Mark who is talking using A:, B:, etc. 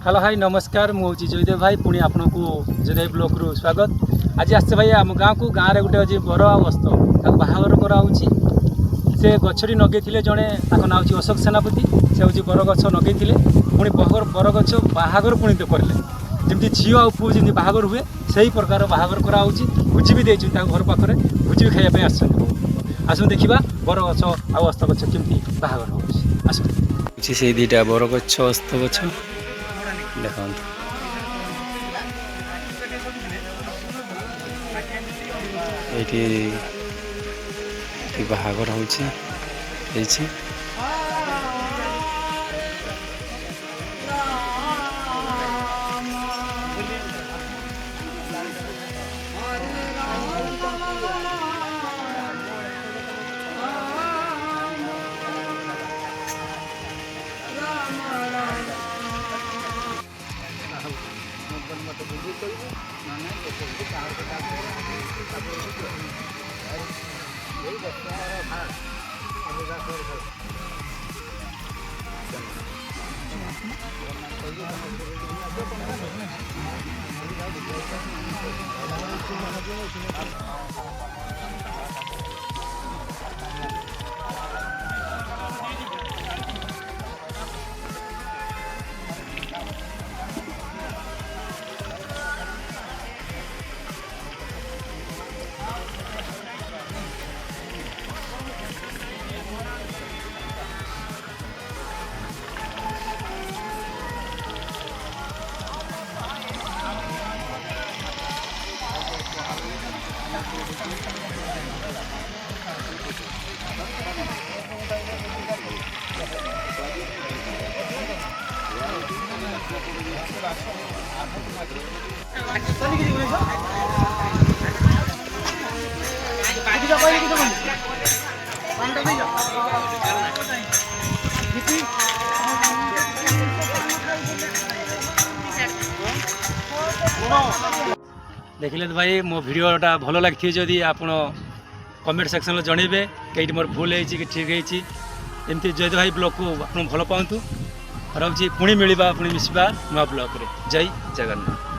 A: Hello hi नमस्कार मुझे जयदेव भाई पुणी आपन को जयदेव ब्लॉक रु स्वागत। आज आसते भाई आम गाँव को गाँव में गोटे अच्छे बर आस्त बाहागर कराऊँगी से गछटी नगे जड़े ना हूँ अशोक सेनापति से हूँ बर गछ नगे पुणी बर गछ बाहागर पुणी तो करें जमी झील आ पु जमी बाहागर हुए से ही प्रकार बाहागर कराऊँगी भोजी भी देती घर पाखे भोजी भी खायापी आसुन देखा बर गछ आ अस्त गछ केमती बाहागर हो से दुटा बर गछ अस्त गछ देखो ये बाहागर होची देखिले तो भाई मो भिडटा भल लगी जदि आप कमेंट सेक्शन में जनइबे कहीं मोर भूल है कि ठीक है एमती जयदेव भाई ब्लॉग को आप भल पातु रही पुणी मिलवा पुणी मिसवा नुआ ब्लॉग रे जय जगन्नाथ।